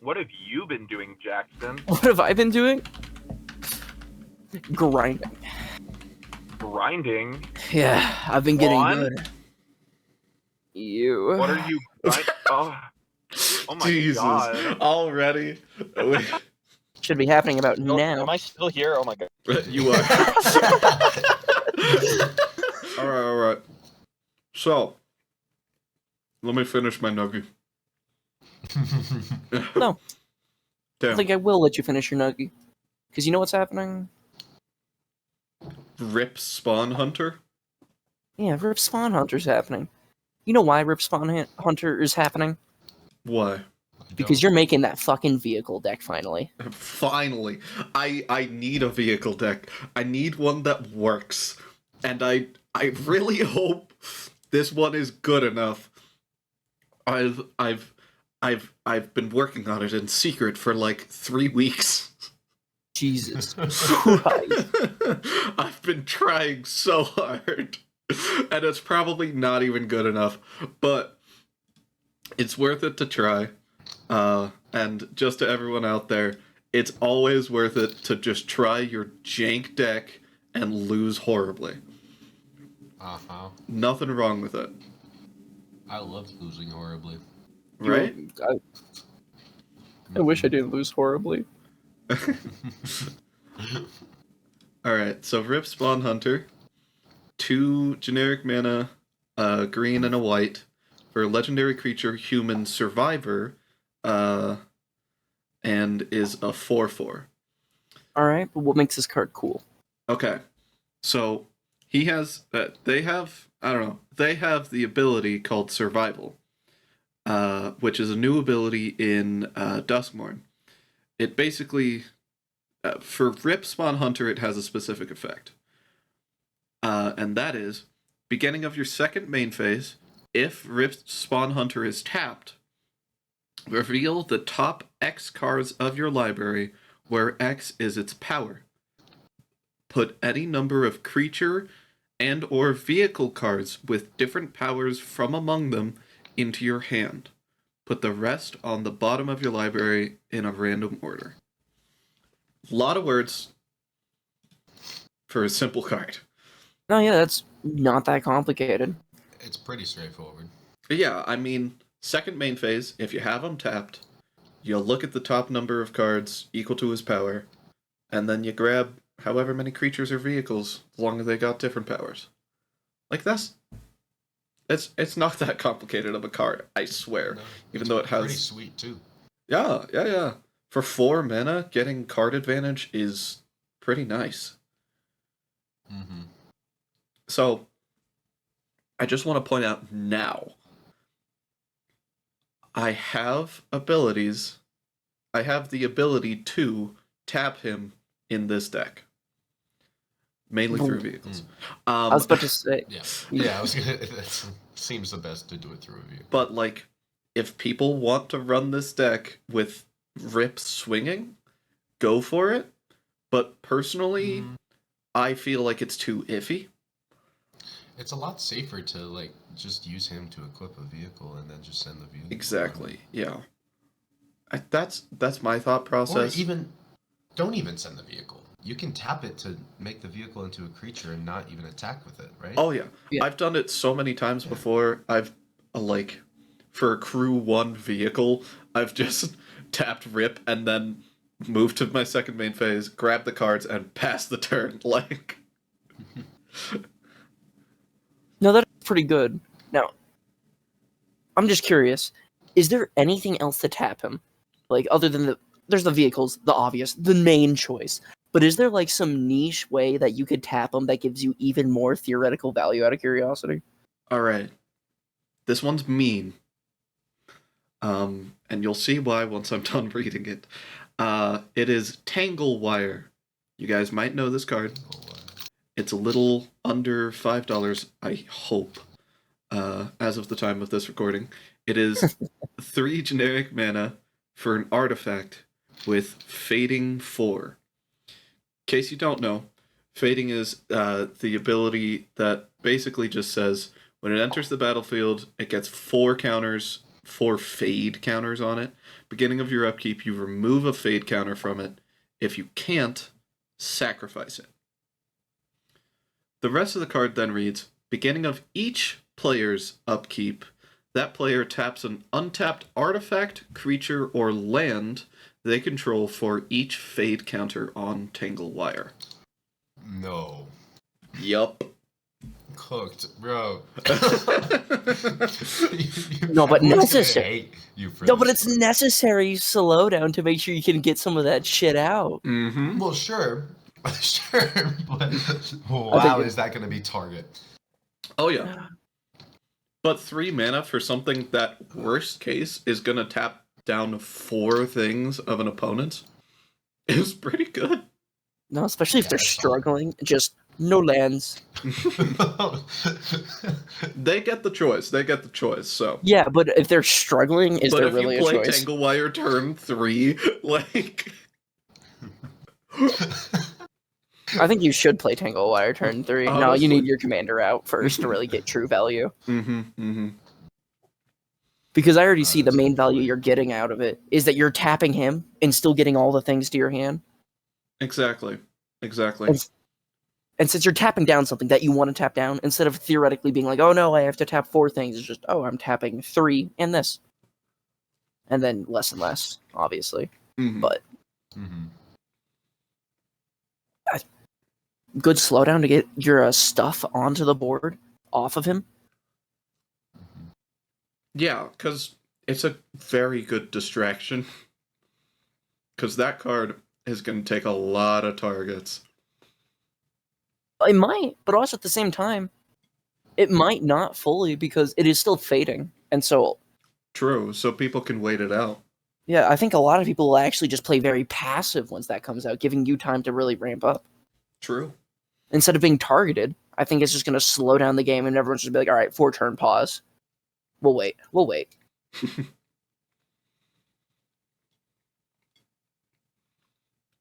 What have you been doing, Jackson? What have I been doing? Grinding. Grinding? Yeah, I've been getting On? good. You. What are you oh my Jesus, god. already? Should be happening about Oh, now. am I still here? Oh my god. You are. all right. So, let me finish my nugget. No. I Damn. think I will let you finish your nugget. Because you know what's happening? Rip Spawn Hunter? Yeah, Rip Spawn Hunter's happening. You know why Rip Spawn Hunter is happening? Why? Because you're making that fucking vehicle deck finally. Finally. I need a vehicle deck. I need one that works. And I really hope this one is good enough. I've been working on it in secret for like 3 weeks. Jesus Christ. I've been trying so hard. And it's probably not even good enough. But it's worth it to try. And just to everyone out there, it's always worth it to just try your jank deck and lose horribly. Uh-huh. Nothing wrong with it. I love losing horribly. Right? I wish I didn't lose horribly. Alright, so Rip Spawn Hunter. 2 generic mana, green and a white. For a legendary creature, human survivor. And is a 4/4. Alright, but what makes this card cool? Okay. So he has they have the ability called Survival. Which is a new ability in Duskmourn. It basically for Rip Spawn Hunter it has a specific effect. And that is beginning of your second main phase, if Rip Spawn Hunter is tapped, reveal the top X cards of your library, where X is its power. Put any number of creature and or vehicle cards with different powers from among them into your hand. Put the rest on the bottom of your library in a random order. A lot of words for a simple card. No, yeah, that's not that complicated. It's pretty straightforward. Yeah, I mean, second main phase, if you have him tapped, you look at the top number of cards equal to his power, and then you grab however many creatures or vehicles, as long as they got different powers. Like, it's not that complicated of a card, I swear. No, Even though it has... pretty sweet, too. Yeah. For 4 mana, getting card advantage is pretty nice. Mm-hmm. So, I just want to point out now, I have abilities. I have the ability to tap him in this deck. Mainly through vehicles. I was about to say... Yeah, I was gonna... That seems the best to do it through a vehicle. But, like, if people want to run this deck with Rip swinging, go for it. But personally, I feel like it's too iffy. It's a lot safer to, like, just use him to equip a vehicle and then just send the vehicle. Exactly, yeah. That's my thought process. Or even, don't even send the vehicle. You can tap it to make the vehicle into a creature and not even attack with it, right? Oh, yeah. I've done it so many times before. I've, like, for a crew 1 vehicle, I've just tapped Rip and then moved to my second main phase, grabbed the cards, and passed the turn, like... No, that's pretty good. Now, I'm just curious. Is there anything else to tap him? Like, other than there's the vehicles, the obvious, the main choice. But is there, like, some niche way that you could tap him that gives you even more theoretical value out of curiosity? Alright. This one's mean. And you'll see why once I'm done reading it. It is Tangle Wire. You guys might know this card. It's a little under $5, I hope, as of the time of this recording. It is 3 generic mana for an artifact with Fading 4. In case you don't know, Fading is the ability that basically just says, when it enters the battlefield, it gets 4 counters, 4 fade counters on it, Beginning of your upkeep, you remove a fade counter from it. If you can't, sacrifice it. The rest of the card then reads, beginning of each player's upkeep, that player taps an untapped artifact, creature, or land they control for each fade counter on Tangle Wire. No. Yup. Cooked, bro. No, but Everyone's gonna necessary. hate you for No, but this it's one. necessary slowdown to make sure you can get some of that shit out. Mm-hmm. Well, sure. Sure, but I wow, think is that going to be target? Oh, yeah. But 3 mana for something that, worst case, is going to tap down 4 things of an opponent is pretty good. No, especially if Yeah, they're that's struggling. Just no lands. They get the choice. They get the choice, so. Yeah, but if they're struggling, is But there if really you a play choice? Tangle Wire turn 3, like... I think you should play Tangle Wire turn 3. No, you need your commander out first to really get true value. Mm-hmm, mm-hmm. Because I already see the that's a main good value point. you're getting out of it is that you're tapping him and still getting all the things to your hand. Exactly. Exactly. And since you're tapping down something that you want to tap down, instead of theoretically being like, oh no, I have to tap 4 things, it's just, oh, I'm tapping 3 and this. And then less and less, obviously. Mm-hmm. But Mm-hmm. good slowdown to get your stuff onto the board off of him. Yeah, because it's a very good distraction. Because that card is going to take a lot of targets. It might, but also at the same time, it might not fully because it is still fading. And so, True, so people can wait it out. yeah, I think a lot of people will actually just play very passive once that comes out, giving you time to really ramp up. True. Instead of being targeted, I think it's just going to slow down the game and everyone's just be like, all right, 4-turn pause. We'll wait. We'll wait.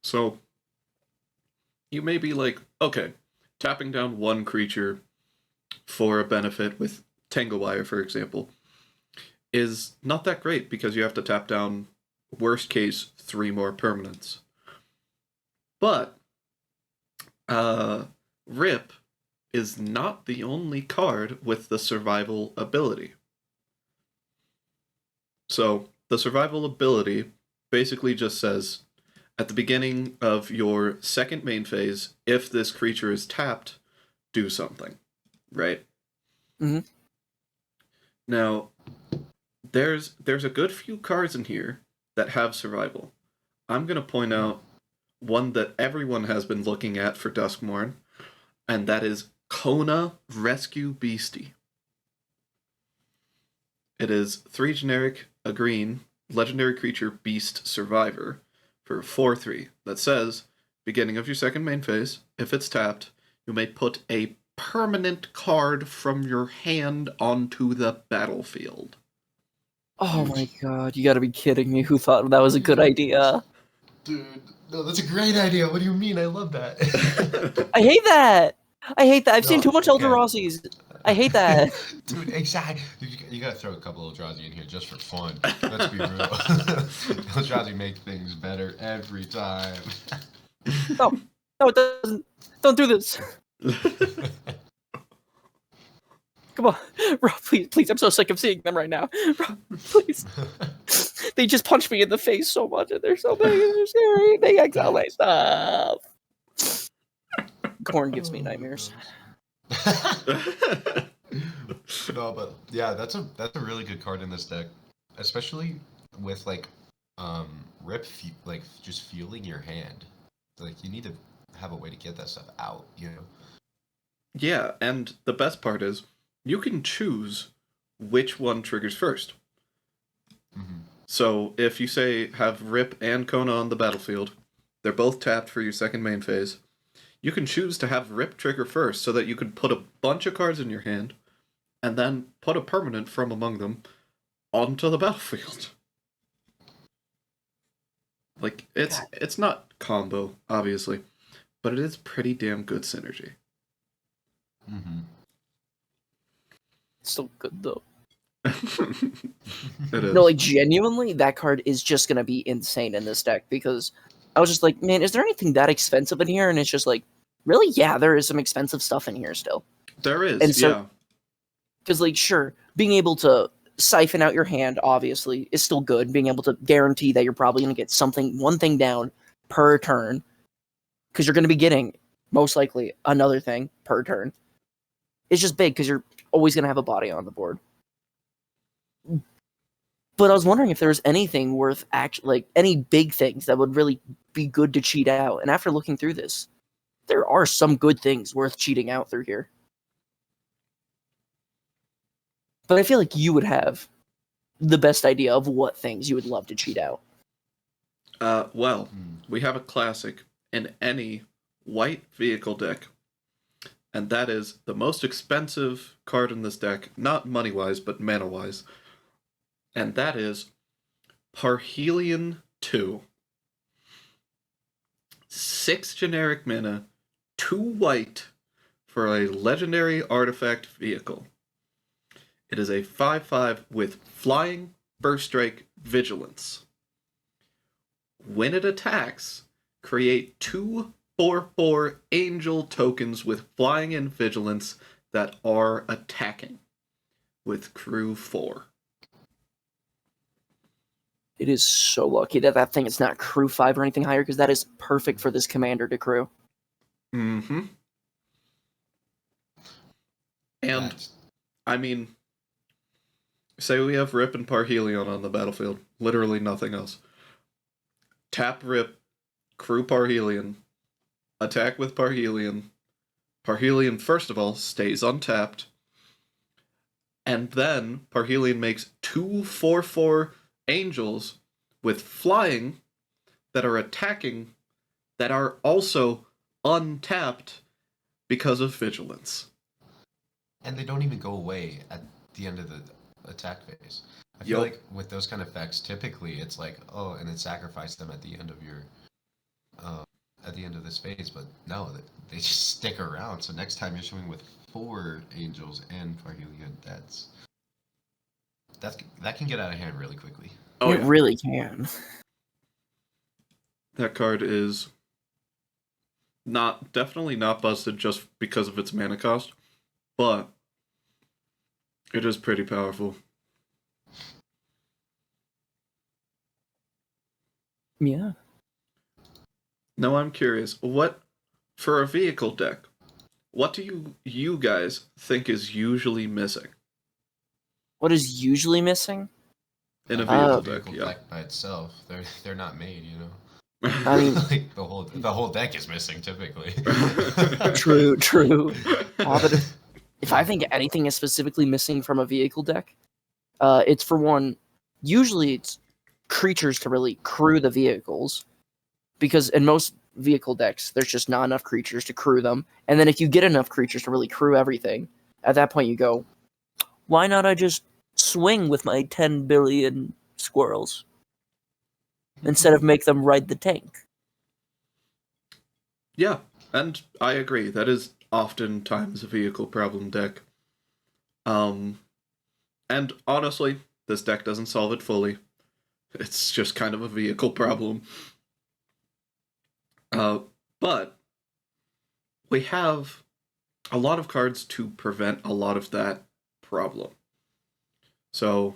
So, you may be like, okay, tapping down 1 creature for a benefit with Tangle Wire, for example, is not that great because you have to tap down, worst case, 3 more permanents. But, Rip is not the only card with the survival ability. So, the survival ability basically just says, at the beginning of your second main phase, if this creature is tapped, do something, right? Mm-hmm. Now, there's a good few cards in here that have survival. I'm going to point out one that everyone has been looking at for Duskmourn, and that is Kona Rescue Beastie. It is 3 generic, a green, legendary creature beast survivor for 4/3 that says, beginning of your second main phase, if it's tapped, you may put a permanent card from your hand onto the battlefield. Oh my god, you gotta be kidding me. Who thought that was a good idea? Dude, no, that's a great idea. What do you mean? I love that. I hate that. I hate that. I've seen No, too much okay. Eldrazi's. I hate that. Dude, exactly. You gotta throw a couple of Eldrazi in here just for fun. Let's be real. Eldrazi make things better every time. No, it doesn't. Don't do this. Come on, Rob, please. I'm so sick of seeing them right now. Rob, please. They just punch me in the face so much, and they're so big and they're scary. They exile my stuff. Corn gives me nightmares. No, but yeah, that's a really good card in this deck, especially with like Rip like just fueling your hand. Like you need to have a way to get that stuff out, you know. Yeah, and the best part is you can choose which one triggers first. Mm-hmm. So if you say have Rip and Kona on the battlefield, they're both tapped for your second main phase. You can choose to have Rip trigger first so that you can put a bunch of cards in your hand and then put a permanent from among them onto the battlefield. Like, it's not combo, obviously, but it is pretty damn good synergy. Mm-hmm. It's so good though. It is. No, like genuinely, that card is just gonna be insane in this deck because I was just like, man, is there anything that expensive in here? And it's just like, really? Yeah, there is some expensive stuff in here still. There is, And so, yeah. because like, sure, being able to siphon out your hand obviously is still good. Being able to guarantee that you're probably gonna get one thing down per turn, because you're gonna be getting most likely another thing per turn. It's just big because you're always gonna have a body on the board. But I was wondering if there was anything worth like any big things that would really be good to cheat out. And after looking through this, there are some good things worth cheating out through here. But I feel like you would have the best idea of what things you would love to cheat out. Well, we have a classic in any white vehicle deck, and that is the most expensive card in this deck, not money-wise, but mana-wise, and that is Parhelion 2. 6 generic mana, 2 white for a legendary artifact vehicle. It is a 5/5 with flying, burst strike, vigilance. When it attacks, create 2 4/4 angel tokens with flying and vigilance that are attacking with crew 4. It is so lucky that that thing is not crew 5 or anything higher, because that is perfect for this commander to crew. Mm-hmm. And, I mean, say we have Rip and Parhelion on the battlefield. Literally nothing else. Tap Rip, crew Parhelion, attack with Parhelion. Parhelion, first of all, stays untapped. And then Parhelion makes 2 4/4 angels with flying that are attacking that are also untapped because of vigilance. And they don't even go away at the end of the attack phase. I feel like with those kind of effects, typically it's like, oh, and then sacrifice them at the end of your, at the end of this phase. But no, they just stick around. So next time you're swimming with 4 angels and Parhelion, that can get out of hand really quickly. Oh, it really can. That card is definitely not busted just because of its mana cost, but it is pretty powerful. Yeah. Now I'm curious, what for a vehicle deck, what do you guys think is usually missing What is usually missing? in a Uh, vehicle deck? Deck by itself, they're not made, you know. I mean, like the whole deck is missing typically. true. But if I think anything is specifically missing from a vehicle deck, it's for one, usually it's creatures to really crew the vehicles, because in most vehicle decks, there's just not enough creatures to crew them. And then if you get enough creatures to really crew everything, at that point you go, why not I just swing with my 10 billion squirrels instead of make them ride the tank? Yeah, and I agree. That is oftentimes a vehicle problem deck. And honestly, this deck doesn't solve it fully. It's just kind of a vehicle problem. But we have a lot of cards to prevent a lot of that problem. So,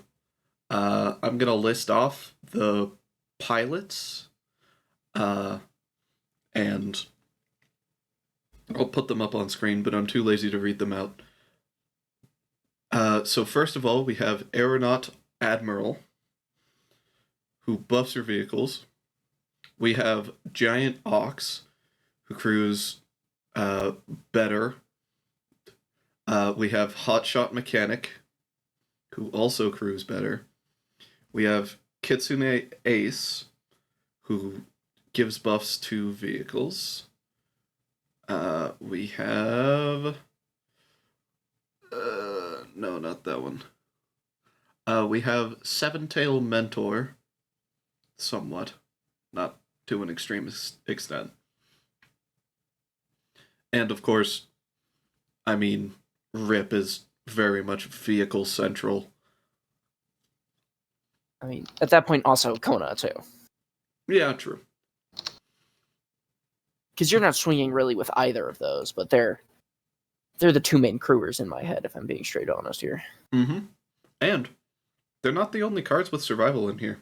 I'm gonna list off the pilots, and I'll put them up on screen, but I'm too lazy to read them out. So first of all, we have Aeronaut Admiral, who buffs your vehicles. We have Giant Ox, who crews better. We have Hotshot Mechanic, who also crews better. We have Kitsune Ace, who gives buffs to vehicles. We have... no, not that one. We have Seven-Tail Mentor, somewhat. Not to an extreme extent. And of course, I mean, Rip is very much vehicle central. I mean, at that point, also Kona too, Yeah, true. because you're not swinging really with either of those, but they're the two main crewers in my head, if I'm being straight honest here. Mm-hmm. And they're not the only cards with survival in here.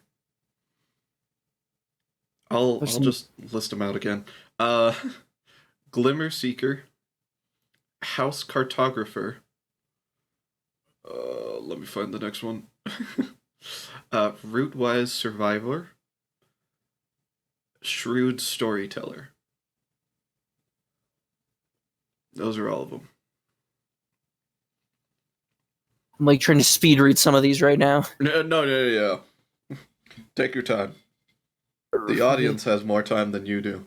I'll just list them out again. Glimmer Seeker, House Cartographer. Let me find the next one. Rootwise Survivor, Shrewd Storyteller. Those are all of them. I'm like trying to speed read some of these right now. No. Take your time. The audience has more time than you do.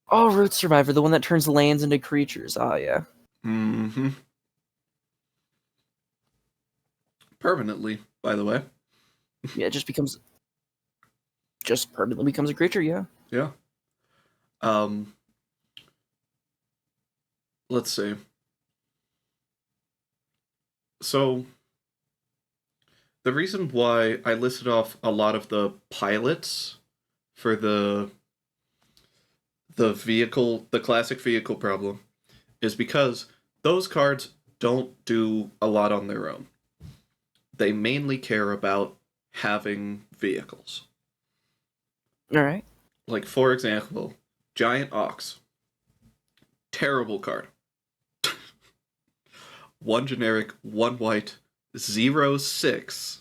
Oh, Root Survivor, the one that turns lands into creatures. Oh, yeah. Mm-hmm. Permanently, by the way. Yeah, it just permanently becomes a creature, yeah. Yeah. Let's see. So, the reason why I listed off a lot of the pilots for the classic vehicle problem is because those cards don't do a lot on their own. They mainly care about having vehicles. All right. Like, for example, Giant Ox. Terrible card. One generic, one white, 0/6,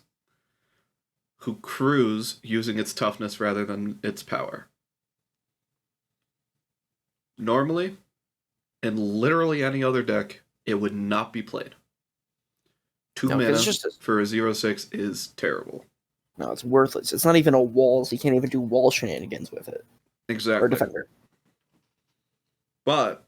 who crews using its toughness rather than its power. Normally, in literally any other deck, it would not be played. 2 No, 'cause mana it's just for a 0/6 is terrible. no, it's worthless. It's not even a wall, so you can't even do wall shenanigans with it. Exactly. Or defender. But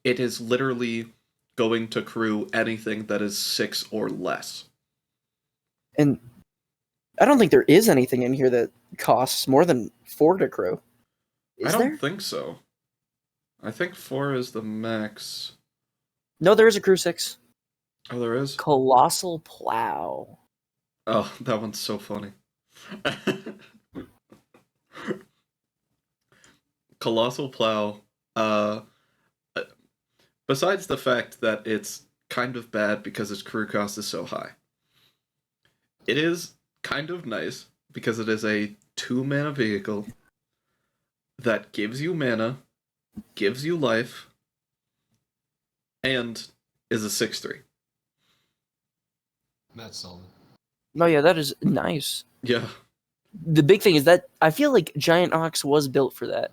it is literally going to crew anything that is 6 or less. And I don't think there is anything in here that costs more than 4 to crew. I Is don't there? think so. I think 4 is the max. No, there is a crew 6. Oh, there is? Colossal Plow. Oh, that one's so funny. Colossal Plow, besides the fact that it's kind of bad because its crew cost is so high, it is kind of nice because it is a 2-mana vehicle that gives you mana, gives you life, and is a 6/3. That's solid. No, yeah, that is nice. Yeah, The big thing is that I feel like Giant Ox was built for that.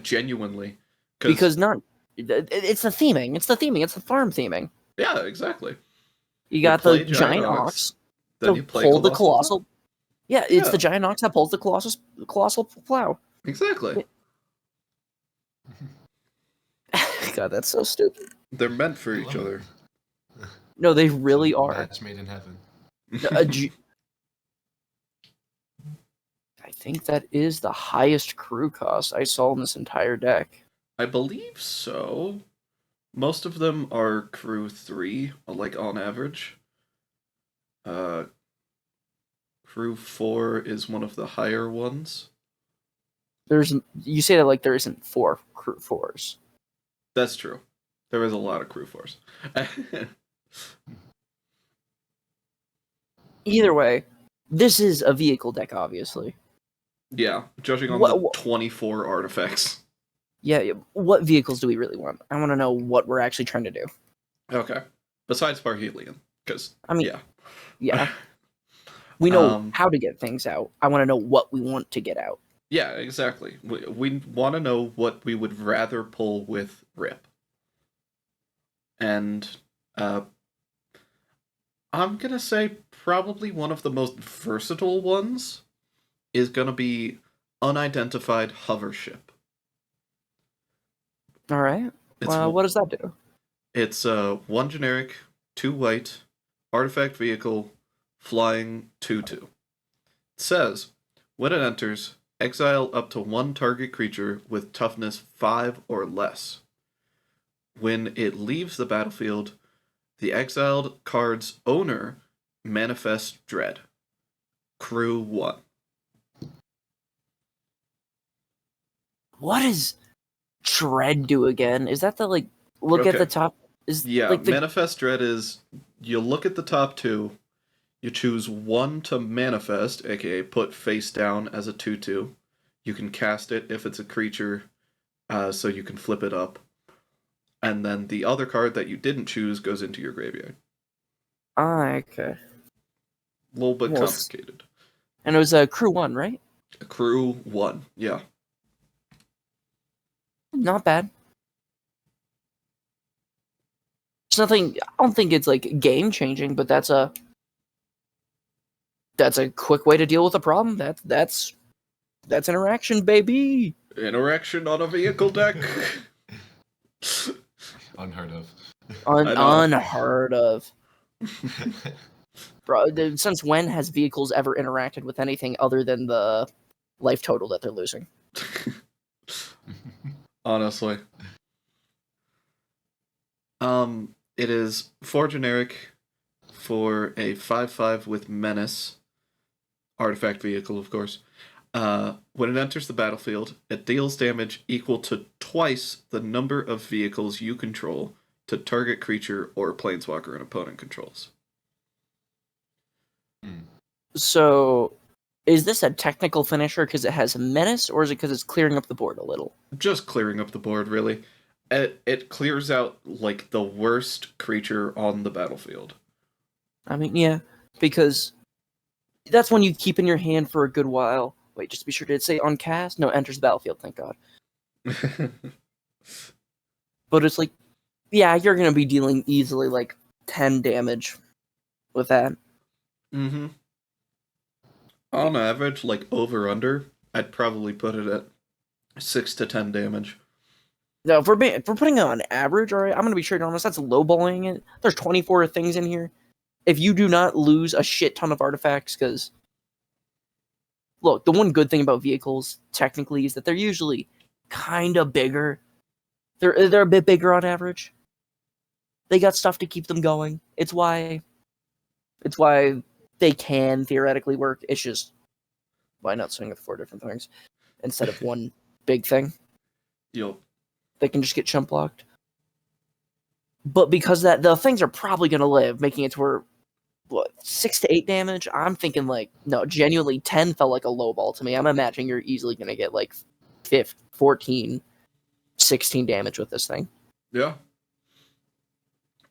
genuinely. Because not... It's the theming. It's the farm theming. Yeah, exactly. You got the play Giant Ox then to you play pull the Colossal Colossal... Yeah, it's Yeah. the Giant Ox that pulls the Colossal Plow. Exactly. God, that's so stupid. They're meant for I each love other. it. No, they really It's a are. Match made in heaven. I think that is the highest crew cost I saw in this entire deck. I believe so. Most of them are crew 3, like on average. Crew 4 is one of the higher ones. You say that like there isn't 4 crew 4s. That's true. There is a lot of crew 4s. Either way, this is a vehicle deck, obviously. Yeah, judging on What- the 24 artifacts. Yeah, what vehicles do we really want? I want to know what we're actually trying to do. Okay. Besides Parhelion, because, I mean, yeah. Yeah. We know Um, how to get things out. I want to know what we want to get out. Yeah, exactly. We want to know what we would rather pull with Rip. And I'm going to say probably one of the most versatile ones is going to be Unidentified Hover Ship. All right. What does that do? It's 1 generic, 2 white, artifact vehicle, flying 2/2. It says, when it enters, exile up to 1 target creature with toughness 5 or less. When it leaves the battlefield, The exiled card's owner manifests dread. Crew 1. What does Dread do again? Is that the like look at Okay. the top? Is Yeah, like the manifest dread is you look at the top two, you choose one to manifest, aka put face down as a 2/2. You can cast it if it's a creature, so you can flip it up. And then the other card that you didn't choose goes into your graveyard. okay. A little bit Well, complicated. And it was a crew 1, right? Crew 1, yeah. Not bad. It's nothing. I don't think it's like game changing, but that's a quick way to deal with a problem. That's interaction, baby. Interaction on a vehicle deck. Unheard of. I know. Unheard of. Bro, since when has vehicles ever interacted with anything other than the life total that they're losing? Honestly. It is 4 generic for a 5/5 with menace. Artifact vehicle, of course. When it enters the battlefield, it deals damage equal to twice the number of vehicles you control to target creature or planeswalker an opponent controls. So, is this a technical finisher because it has menace, or is it because it's clearing up the board a little? Just clearing up the board, really. It clears out, like, the worst creature on the battlefield. I mean, yeah, because that's one you keep in your hand for a good while. Wait, just to be sure, did it say on cast? No, enters the battlefield, thank God. But it's like, yeah, you're going to be dealing easily like 10 damage with that. Mm-hmm. On average, like over under, I'd probably put it at 6 to 10 damage. Now, if we're putting it on average, all right, I'm going to be straight honest, that's lowballing it. There's 24 things in here. If you do not lose a shit ton of artifacts, because, look, the one good thing about vehicles, technically, is that they're usually kind of bigger. They're a bit bigger on average. They got stuff to keep them going. It's why they can theoretically work. It's just, why not swing with 4 different things instead of one big thing? Yup. They can just get chump blocked. But because that the things are probably going to live, making it to where, 6 to 8 damage? I'm thinking like, no, genuinely 10 felt like a low ball to me. I'm imagining you're easily going to get like 14, 16 damage with this thing. Yeah.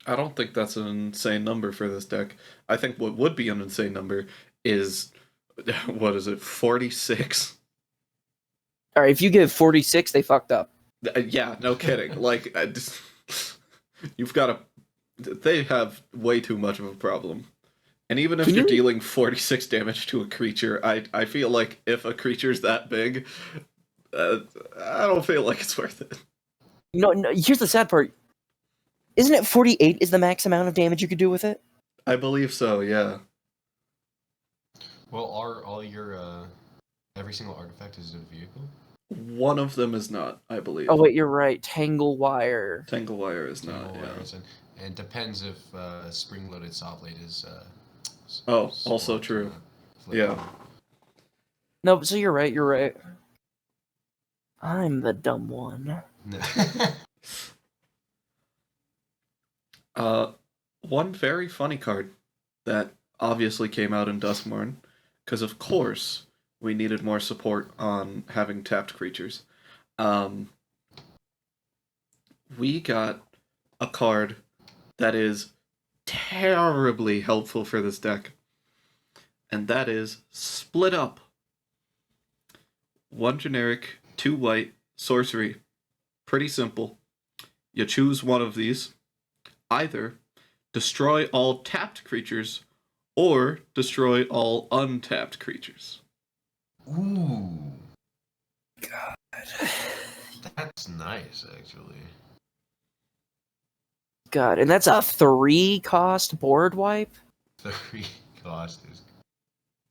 I don't think that's an insane number for this deck. I think what would be an insane number is, what is it, 46? Alright, if you give 46, they fucked up. Yeah, no kidding. Like, you've got to... They have way too much of a problem. And even if you're dealing 46 damage to a creature, I feel like if a creature's that big, I don't feel like it's worth it. No, here's the sad part. Isn't it 48 is the max amount of damage you could do with it? I believe so, yeah. Well, are all your every single artifact is a vehicle? One of them is not, I believe. Oh wait, you're right. Tangle Wire. Tangle Wire is not, Tangle yeah. Wire isn't. And it depends if spring-loaded saw blade is. Oh, also swapped or true. not. Flipped Yeah. over. No, so you're right. You're right. I'm the dumb one. One very funny card that obviously came out in Duskmourn, because of course we needed more support on having tapped creatures. We got a card that is terribly helpful for this deck, and that is Split Up. 1 generic, 2 white, sorcery. Pretty simple. You choose one of these. Either destroy all tapped creatures or destroy all untapped creatures. Ooh. God. That's nice, actually. God, and that's a 3-cost board wipe? 3 cost is.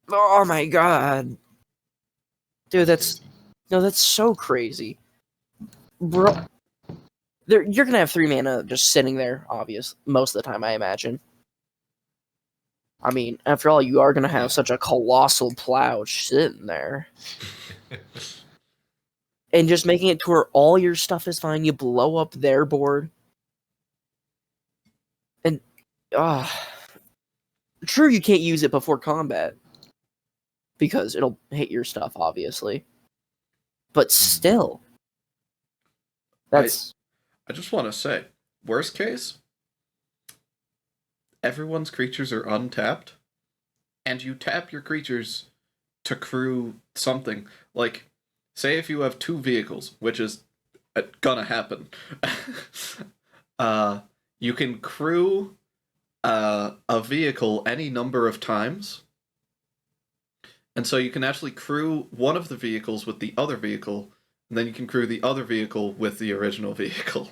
Oh my god. Dude, that's... crazy. No, that's so crazy. Bro, You're gonna have 3 mana just sitting there, obvious most of the time, I imagine. I mean, after all, you are gonna have such a colossal plow sitting there. And just making it to where all your stuff is fine, you blow up their board. And true, you can't use it before combat. Because it'll hit your stuff, obviously. But still. That's I just want to say, worst case, everyone's creatures are untapped, and you tap your creatures to crew something. Like, say if you have 2 vehicles, which is gonna happen, you can crew a vehicle any number of times. And so you can actually crew one of the vehicles with the other vehicle, and then you can crew the other vehicle with the original vehicle.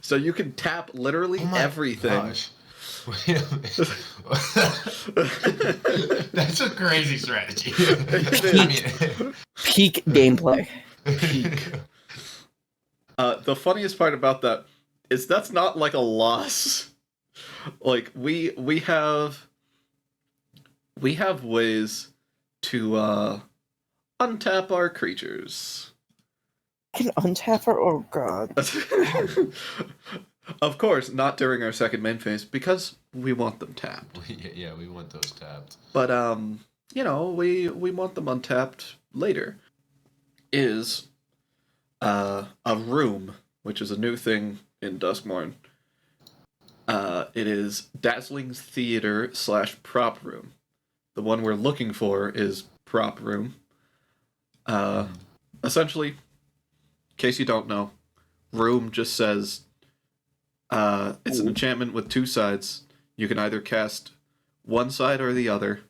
So you can tap literally everything. Gosh. Wait a minute. That's a crazy strategy. peak gameplay. Peak. The funniest part about that is that's not like a loss. Like we have ways to untap our creatures. Can untap our... Oh, God. Of course, not during our second main phase, because we want them tapped. Yeah, we want those tapped. But, you know, we want them untapped later. Is a room, which is a new thing in Duskmourn. It is Dazzling Theater / Prop Room. The one we're looking for is Prop Room. Essentially, in case you don't know, Room just says it's an enchantment with 2 sides. You can either cast one side or the other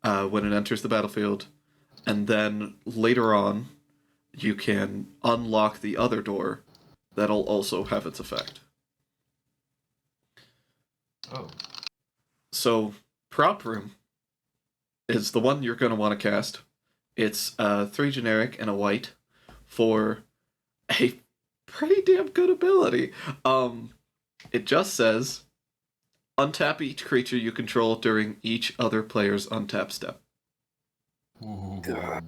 when it enters the battlefield, and then later on, you can unlock the other door that'll also have its effect. Oh. So, Prop Room is the one you're going to want to cast. It's 3 generic and a white for a pretty damn good ability. It just says, untap each creature you control during each other player's untap step. Ooh. God.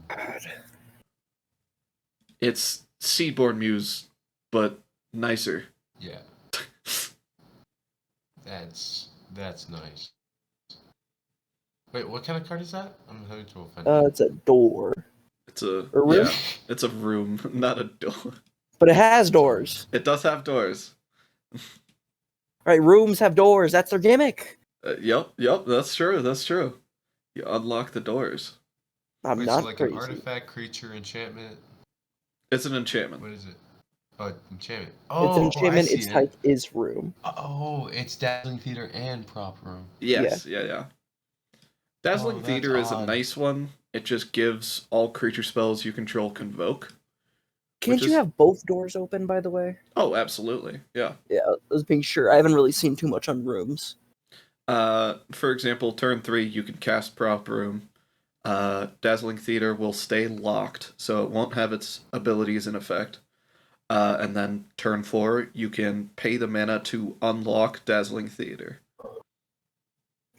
It's Seaborn Muse, but nicer. Yeah. That's nice. Wait, what kind of card is that? I'm having trouble finding it. It's a door. It's a room? Yeah, it's a room, not a door. But it has doors. It does have doors. Right, rooms have doors. That's their gimmick. Yep, that's true. You unlock the doors. I'm Wait, not so like crazy. an artifact, creature, enchantment. It's an enchantment. What is it? Oh, enchantment. It's Oh, an enchantment. I see Its type is room. Oh, it's Dazzling Theater and Prop Room. Yes, yeah. Dazzling that's Theater is a odd. nice one. It just gives all creature spells you control convoke. Can't you have both doors open, by the way? Oh, absolutely. Yeah. Yeah, I was being sure. I haven't really seen too much on rooms. For example, turn 3, you can cast Prop Room. Dazzling Theater will stay locked, so it won't have its abilities in effect. And then turn 4, you can pay the mana to unlock Dazzling Theater.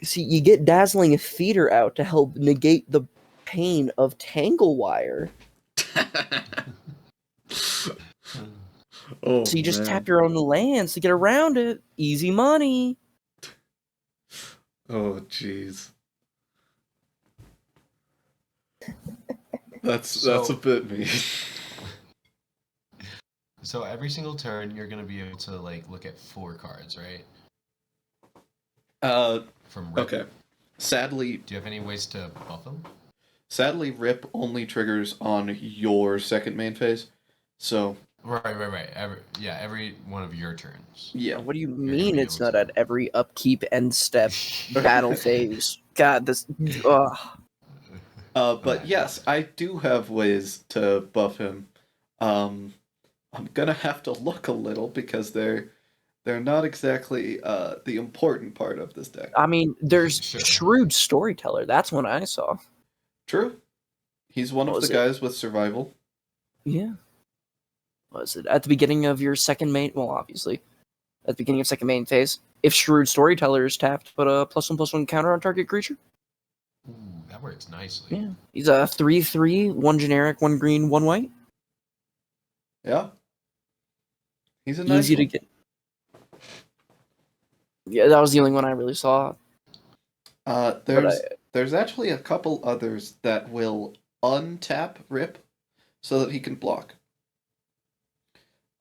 See, you get Dazzling Theater out to help negate the pain of Tanglewire. Oh, So you just man. tap your own lands to get around it. Easy money. Oh, jeez. That's a bit mean. So every single turn, you're gonna be able to like look at 4 cards, right? From Rip. Okay. Sadly, Do you have any ways to buff them? Rip only triggers on your second main phase. So, Right. Every one of your turns. yeah. What do you gonna mean be it's able not to- at every upkeep, end step, battle phase? God, this... Ugh. But yes, I do have ways to buff him. I'm gonna have to look a little because they're not exactly the important part of this deck. I mean, there's Sure. Shrewd Storyteller. That's one I saw. True. He's one What of the was it? guys with survival. Yeah. was it at the beginning of your second main? Well, obviously, at the beginning of second main phase, if Shrewd Storyteller is tapped, put a +1/+1 counter on target creature. Ooh, that works nicely. Yeah, he's a 3/3, 1 generic, 1 green, 1 white. Yeah. He's a nice Easy to one. get. Yeah, that was the only one I really saw. There's actually a couple others that will untap Rip so that he can block.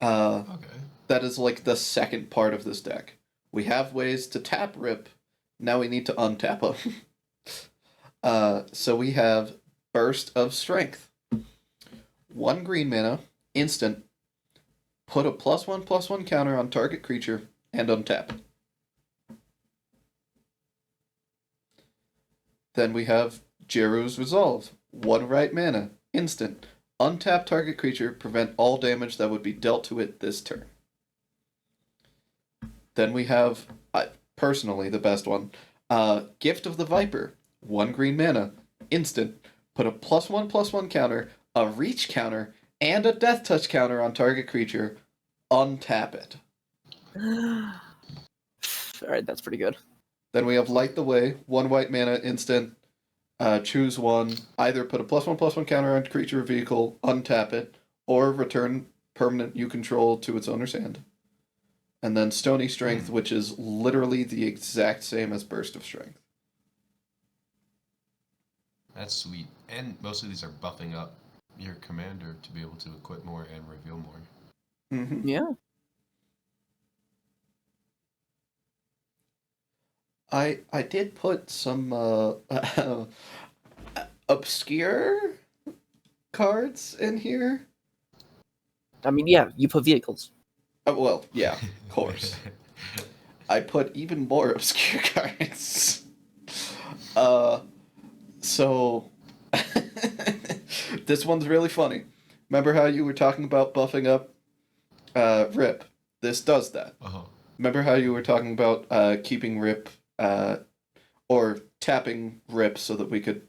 Okay. That is like the second part of this deck. We have ways to tap Rip. Now we need to untap him. So we have Burst of Strength. 1 green mana, instant. Put a +1/+1 counter on target creature and untap. Then we have Jeru's Resolve. 1 right mana, instant. Untap target creature, prevent all damage that would be dealt to it this turn. Then we have, personally, the best one, Gift of the Viper. 1 green mana, instant. Put a +1/+1 counter, a reach counter, and a death touch counter on target creature. Untap it. Alright, that's pretty good. Then we have Light the Way. 1 white mana, instant. Choose one. Either put a +1/+1 counter on creature or vehicle, untap it, or return permanent you control to its owner's hand. And then Stony Strength, which is literally the exact same as Burst of Strength. That's sweet. And most of these are buffing up your commander to be able to equip more and reveal more. Mm-hmm. Yeah. I did put some obscure cards in here. I mean, yeah, you put vehicles. Well, yeah, of course. I put even more obscure cards. So this one's really funny. Remember how you were talking about buffing up Rip? This does that. Uh-huh. Remember how you were talking about keeping Rip or tapping Rip so that we could,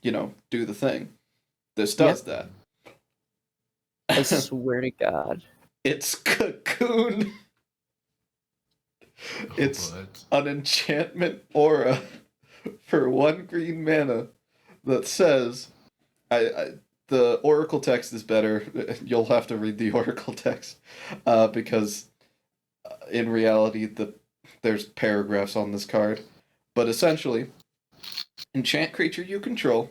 do the thing? This does that. I swear to God. It's Cocoon. It's What? an enchantment aura for 1 green mana that says, the Oracle text is better. You'll have to read the Oracle text because in reality there's paragraphs on this card. But essentially, enchant creature you control.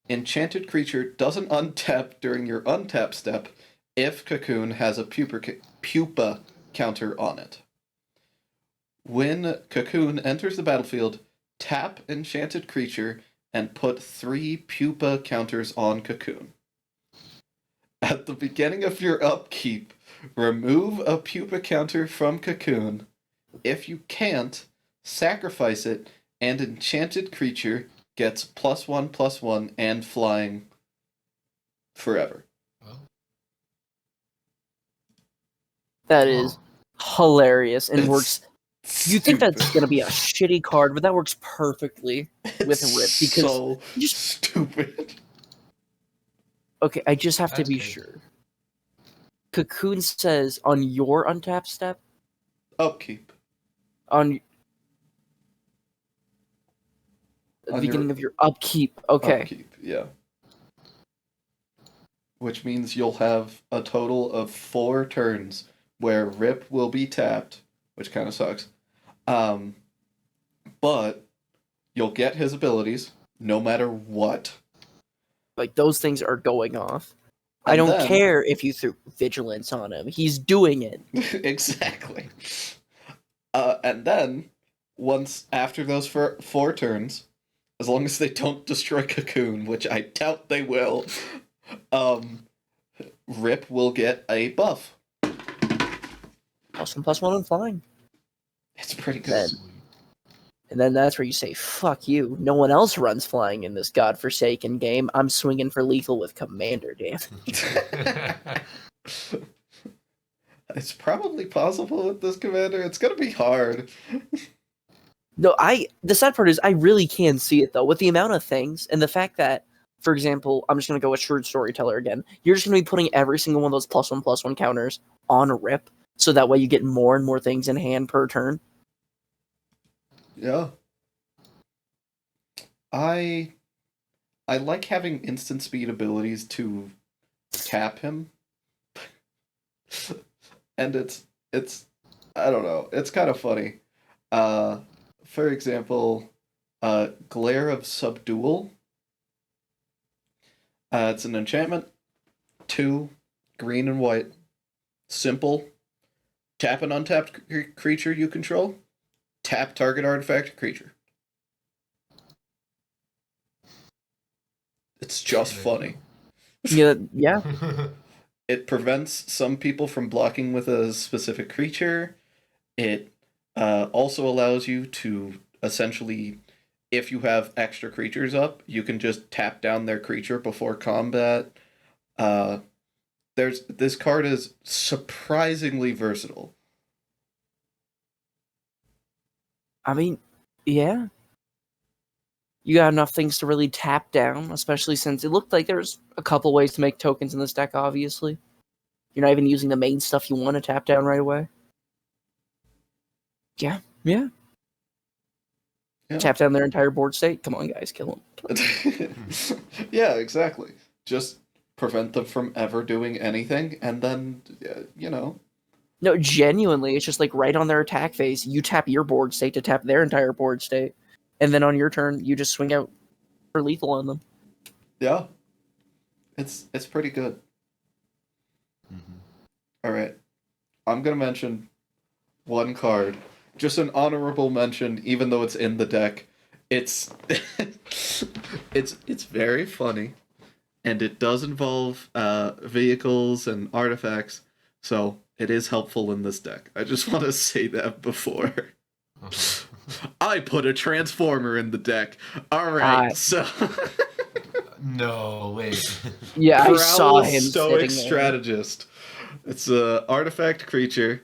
Enchanted creature doesn't untap during your untap step if Cocoon has a pupa counter on it. When Cocoon enters the battlefield, tap enchanted creature and put 3 pupa counters on Cocoon. At the beginning of your upkeep, remove a pupa counter from Cocoon. If you can't, sacrifice it, and enchanted creature gets +1/+1 and flying forever. Well, That is hilarious and It's works. You think that's stupid. going to be a shitty card, but that works perfectly with It's Rip because so just- stupid. okay, I just have to That's be crazy. sure. Cocoon says on your untap step, Upkeep. on the On beginning your of your upkeep. Okay. Upkeep, yeah. Which means you'll have a total of 4 turns where Rip will be tapped, which kind of sucks. But you'll get his abilities no matter what. Like those things are going off. I And don't then- care if you threw vigilance on him. He's doing it. Exactly. And then, once after those 4 turns, as long as they don't destroy Cocoon, which I doubt they will, Rip will get a buff. +1/+1 and flying. It's pretty good. Then- sweet. And then that's where you say, fuck you. No one else runs flying in this godforsaken game. I'm swinging for lethal with commander, damn. It's probably possible with this commander. It's gonna be hard. No, the sad part is I really can see it though. With the amount of things and the fact that for example, I'm just gonna go with Shrewd Storyteller again. You're just gonna be putting every single one of those +1/+1 counters on a rip, so that way you get more and more things in hand per turn. Yeah. I like having instant speed abilities to tap him. And it's I don't know, it's kind of funny. For example, Glare of Subdual. It's an enchantment, 2, green and white, simple. Tap an untapped creature you control. Tap target artifact creature. It's just funny. Yeah, yeah. It prevents some people from blocking with a specific creature. It also allows you to essentially, if you have extra creatures up, you can just tap down their creature before combat. This card is surprisingly versatile. I mean, yeah. You got enough things to really tap down, especially since it looked like there's a couple ways to make tokens in this deck, obviously. You're not even using the main stuff you want to tap down right away. Yeah. Yeah. Tap down their entire board state. Come on, guys, kill them. Yeah, exactly. Just prevent them from ever doing anything, and then, No, genuinely, it's just like right on their attack phase, you tap your board state to tap their entire board state, and then on your turn, you just swing out for lethal on them. Yeah. It's pretty good. All right. I'm going to mention one card. Just an honorable mention, even though it's in the deck. It's it's very funny, and it does involve vehicles and artifacts, so it is helpful in this deck. I just want to say that before. I put a transformer in the deck. All right, so No, wait. Yeah, I saw Prowl him Stoic sitting there. Strategist. It's a artifact creature,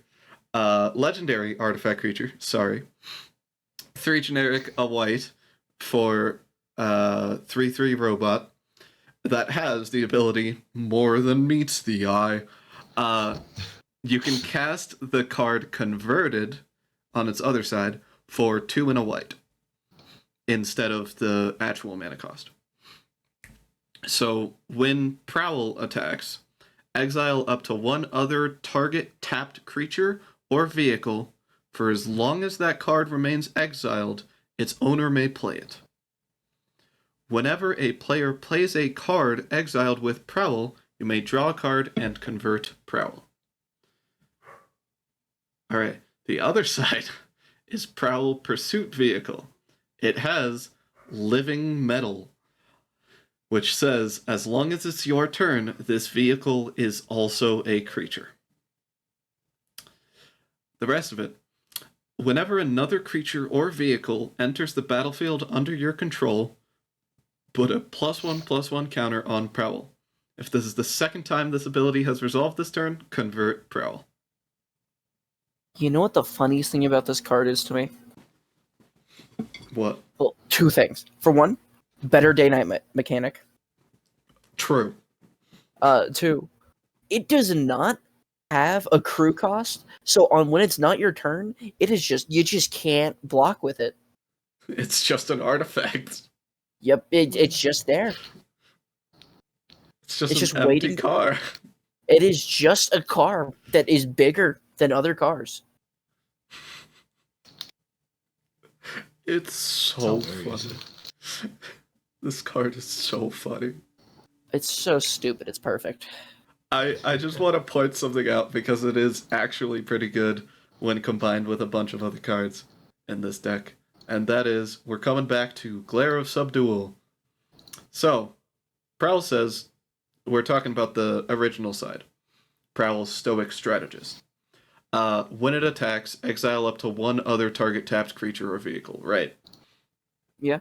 legendary artifact creature. Sorry, 3 generic, a white for 3/3 robot that has the ability more than meets the eye. You can cast the card Converted on its other side for 2 and a white instead of the actual mana cost. So when Prowl attacks, exile up to one other target tapped creature or vehicle for as long as that card remains exiled. Its owner may play it. Whenever a player plays a card exiled with Prowl, you may draw a card and convert Prowl. Alright, the other side is Prowl Pursuit Vehicle. It has Living Metal, which says, as long as it's your turn, this vehicle is also a creature. The rest of it. Whenever another creature or vehicle enters the battlefield under your control, put a +1/+1 counter on Prowl. If this is the second time this ability has resolved this turn, convert Prowl. You know what the funniest thing about this card is to me? What? Well, 2 things. For one, better day-night mechanic. True. 2, it does not have a crew cost, so on when it's not your turn, it is just you just can't block with it. It's just an artifact. Yep, it's just there. It's just It's an just empty waiting. car. It is just a car that is bigger than other cars. It's so hilarious. funny. This card is so funny. It's so stupid. It's perfect. I just want to point something out because it is actually pretty good when combined with a bunch of other cards in this deck. And that is, we're coming back to Glare of Subdual. So, Prowl says, we're talking about the original side. Prowl's Stoic Strategist. When it attacks, exile up to one other target tapped creature or vehicle, right? Yeah.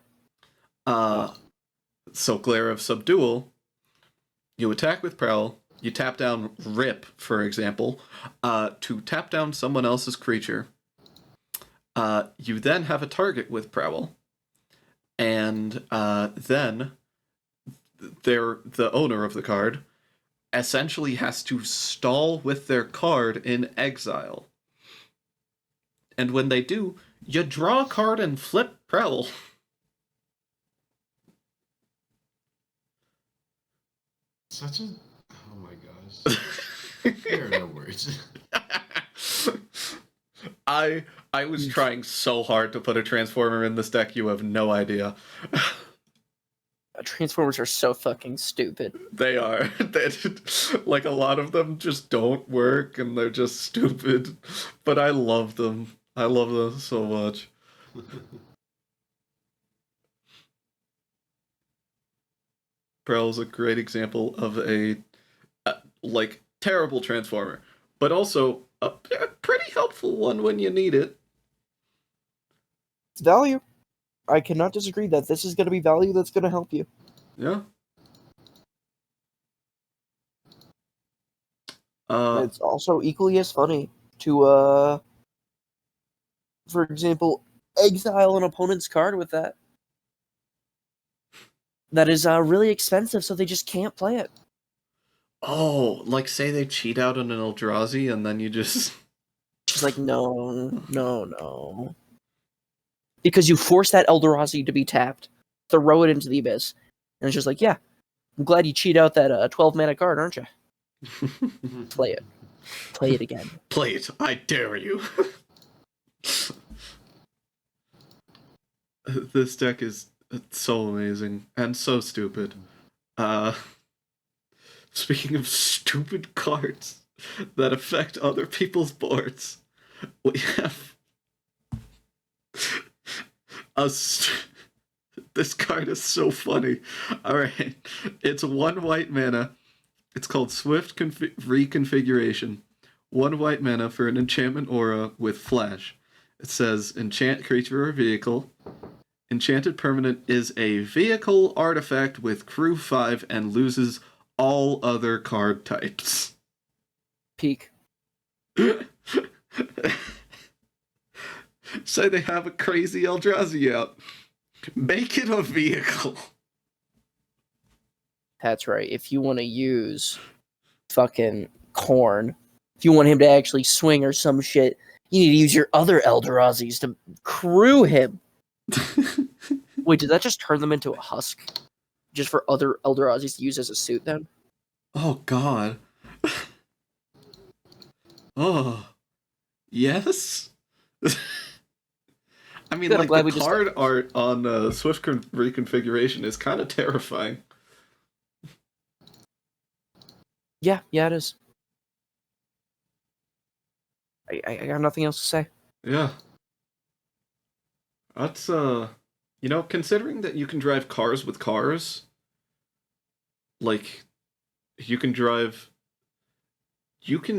So Glare of Subdual, you attack with Prowl, you tap down Rip, for example, to tap down someone else's creature. You then have a target with Prowl, and then the owner of the card essentially has to stall with their card in exile. And when they do, you draw a card and flip Prowl. Such a. Oh my gosh. There are no words. I was trying so hard to put a Transformer in this deck, you have no idea. Transformers are so fucking stupid. They are. Like, a lot of them just don't work, and they're just stupid. But I love them. I love them so much. Prowl's a great example of a, like, terrible Transformer. But also, a pretty helpful one when you need it. It's value. I cannot disagree that this is going to be value that's going to help you. Yeah. It's also equally as funny to, for example, exile an opponent's card with that. That is really expensive, so they just can't play it. Oh, like, say they cheat out on an Eldrazi, and then you just... Just like, no. Because you force that Eldrazi to be tapped, throw it into the abyss, and it's just like, yeah, I'm glad you cheat out that 12 mana card, aren't you? Play it. Play it again. Play it, I dare you. This deck is so amazing, and so stupid. Speaking of stupid cards that affect other people's boards, we have this card is so funny. Alright, it's 1 white mana. It's called Swift Reconfiguration. 1 white mana for an enchantment aura with flash. It says, enchant creature or vehicle. Enchanted permanent is a vehicle artifact with crew 5 and loses all other card types. Peak. Say they have a crazy Eldrazi out. Make it a vehicle. That's right. If you want to use fucking Corn, if you want him to actually swing or some shit, you need to use your other Eldrazis to crew him. Wait, did that just turn them into a husk? Just for other Eldrazis to use as a suit then? Oh, God. Oh. Yes? I mean, Good, I'm like, glad the we just- card art on Swift Reconfiguration is kind of terrifying. Yeah, it is. I got nothing else to say. Yeah. That's, you know, considering that you can drive cars with cars, like, you can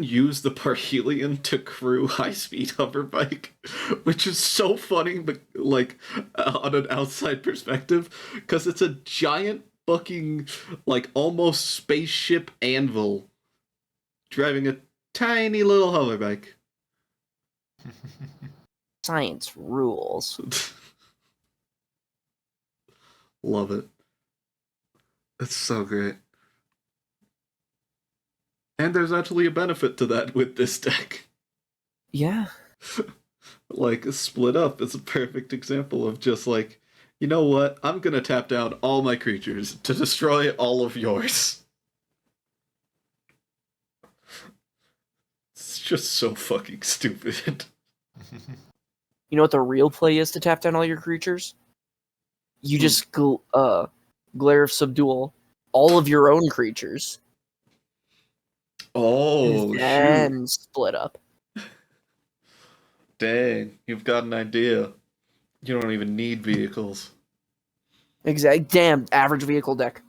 use the Parhelion to crew high-speed hoverbike, which is so funny, but, like, on an outside perspective, because it's a giant fucking, like, almost spaceship anvil driving a tiny little hoverbike. Science rules. Love it. It's so great. And there's actually a benefit to that with this deck. Yeah. Like, Split Up is a perfect example of just like, you know what? I'm gonna tap down all my creatures to destroy all of yours. It's just so fucking stupid. You know what the real play is to tap down all your creatures? You just Glare of Subdual all of your own creatures. Oh, and shoot. then split up. Dang, you've got an idea. You don't even need vehicles. Exactly. Damn, average vehicle deck.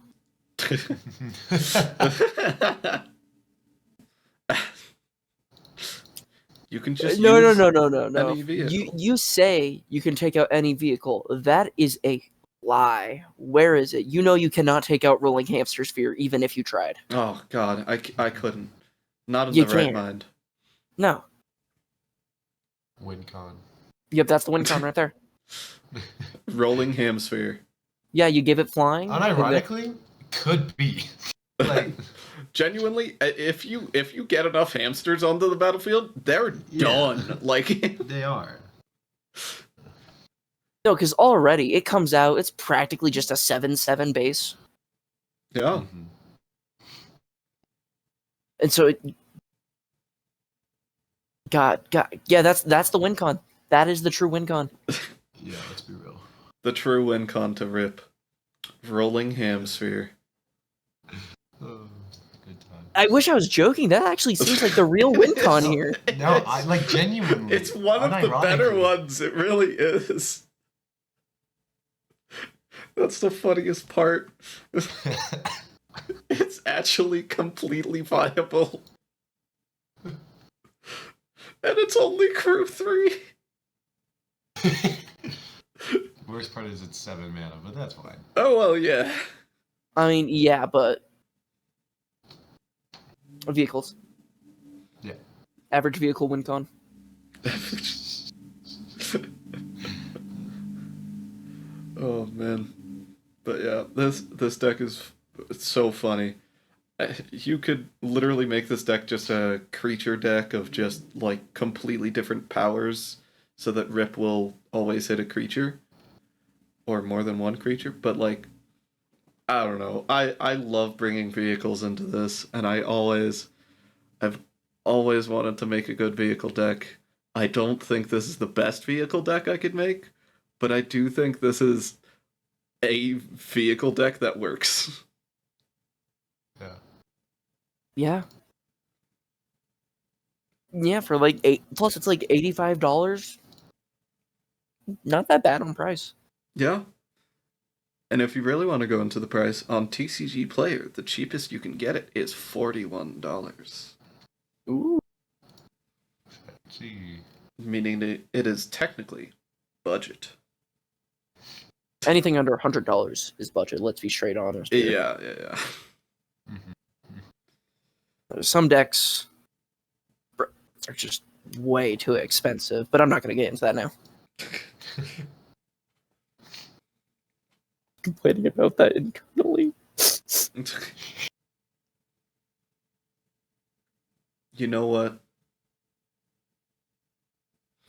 You can just No. use No. any vehicle. You say you can take out any vehicle. That is a lie. Where is it? You know you cannot take out Rolling Hamster Sphere even if you tried. Oh god, I couldn't. Not in You the right can't. mind. No. WinCon. Yep, that's the win con right there. Rolling Hamsphere. Yeah, you give it flying. and then- Unironically, could be. Like, Genuinely, if you get enough hamsters onto the battlefield, they're Yeah. done. Like, they are. No, because already it comes out, it's practically just a 7/7 base. yeah. Mhm. And so it yeah, that's the win con. That is the true win con. Yeah, let's be real. The true win con to rip. Rolling hamsphere. Oh, good time. I wish I was joking. That actually seems like the real win con here. No, I like genuinely. It's one of the better unironically. ones. It really is. That's the funniest part. It's actually completely viable. And it's only crew 3. Worst part is it's 7 mana, but that's fine. Oh, well, yeah. I mean, yeah, but vehicles. Yeah. Average vehicle win con. Oh, man. But yeah, this deck is so funny. You could literally make this deck just a creature deck of just, like, completely different powers so that Rip will always hit a creature. Or more than one creature. But, like, I don't know. I love bringing vehicles into this, and I've always wanted to make a good vehicle deck. I don't think this is the best vehicle deck I could make, but I do think this is a vehicle deck that works. Yeah. Yeah. Yeah, for like plus it's like $85. Not that bad on price. Yeah. And if you really want to go into the price, on TCG Player, the cheapest you can get it is $41. Ooh. Gee. Meaning that it is technically budget. Anything under $100 is budget. Let's be straight honest here. Yeah. Mhm. Some decks are just way too expensive, but I'm not going to get into that now. Complaining about that internally. You know what?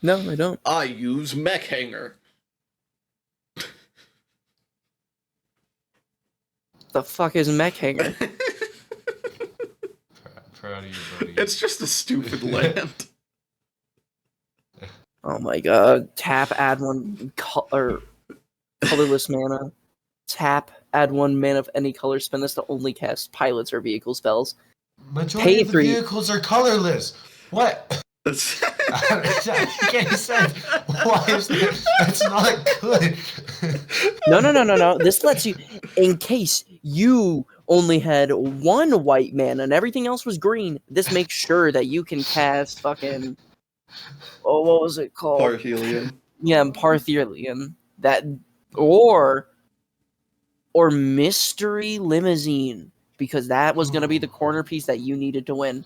No, I don't. I use Mech Hanger. The fuck is Mech Hanger? Proud of you, buddy. It's just a stupid land. Oh my god. Tap, add one colorless mana. Tap, add 1 mana of any color. Spend this to only cast pilots or vehicle spells. Majority Pay of the 3. vehicles are colorless. What? That makes any sense. Why is that? That's not good. No. This lets you, in case you only had 1 white mana and everything else was green, this makes sure that you can cast fucking. Oh, what was it called? Parhelion. Yeah, Parthelion. That or Mystery Limousine, because that was gonna be the corner piece that you needed to win.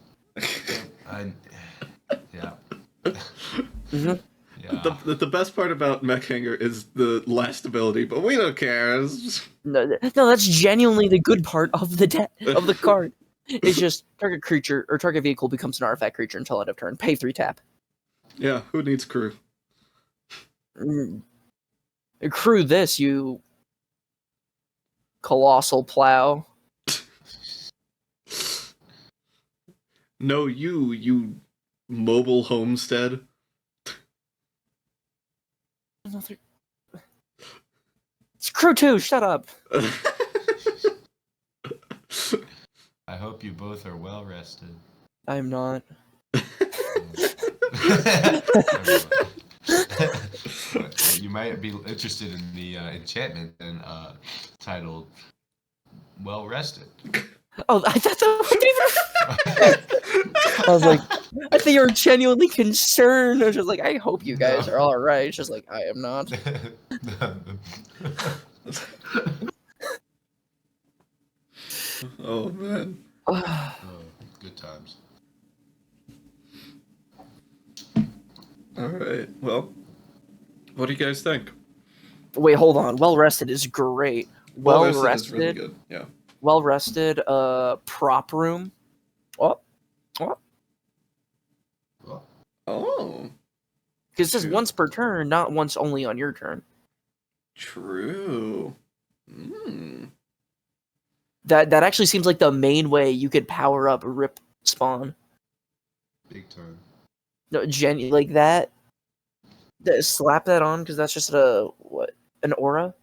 Yeah. Mhm. Yeah. The best part about Mech Hanger is the last ability, but we don't care. No, that's genuinely the good part of the of the card. It's just target creature or target vehicle becomes an artifact creature until end of turn. Pay 3 tap. Yeah, who needs crew? Crew this, you colossal plow. No, you mobile homestead. It's crew 2, shut up. I hope you both are well rested. I'm not. You might be interested in the enchantment then titled "Well Rested." Oh, I thought that was I was like, I think you're genuinely concerned. I was just like, I hope you guys are all right. It's just like, I am not. Oh man. Oh, good times. All right. Well, what do you guys think? Wait, hold on. Well rested is great. Well Rested rested. is really good. Yeah. well rested. Prop room. Oh, Well, Oh, because it says True. once per turn, not once only on your turn. true. Mm. That actually seems like the main way you could power up Rip Spawn. big time. No, like that. Slap that on because that's just an aura.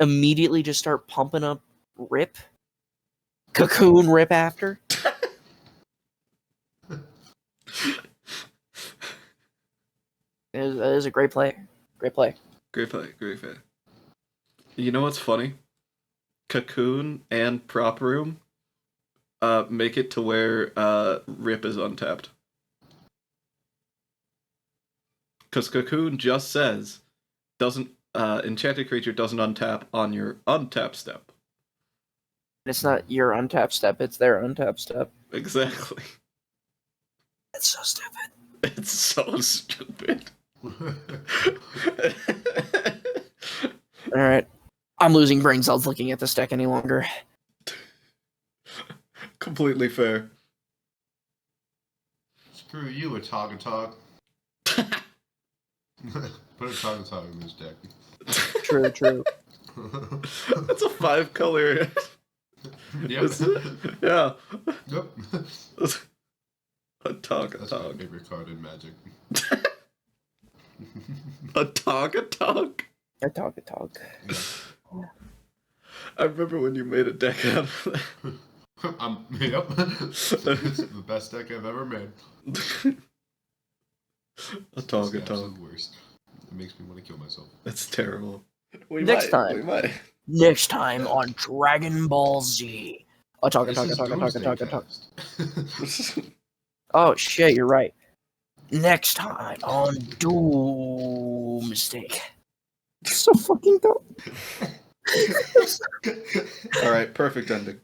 Immediately just start pumping up Rip. Cocoon Rip after. It is a great play. Great play. Great play, great play. You know what's funny? Cocoon and Prop Room make it to where Rip is untapped. Because Cocoon just says doesn't enchanted creature doesn't untap on your untap step. It's not your untapped step, it's their untapped step. Exactly. It's so stupid. It's so stupid. Alright. I'm losing brain cells looking at this deck any longer. Completely fair. Screw you, a Tog. Put a Tog in this deck. True. That's a 5-color. Yep. Isn't it? Yeah. Yep. A Tog. That's my favorite card in Magic. A Tog. A Tog. Yeah. I remember when you made a deck out of that. Yep. It's the best deck I've ever made. A Tog. It's the absolute worst. It makes me want to kill myself. It's terrible. Next time. We might. Next time on Dragon Ball Z. A Tog. This is Doomsday Cast. Oh shit, you're right. Next time on Doomsday. So fucking dumb. All right, perfect ending.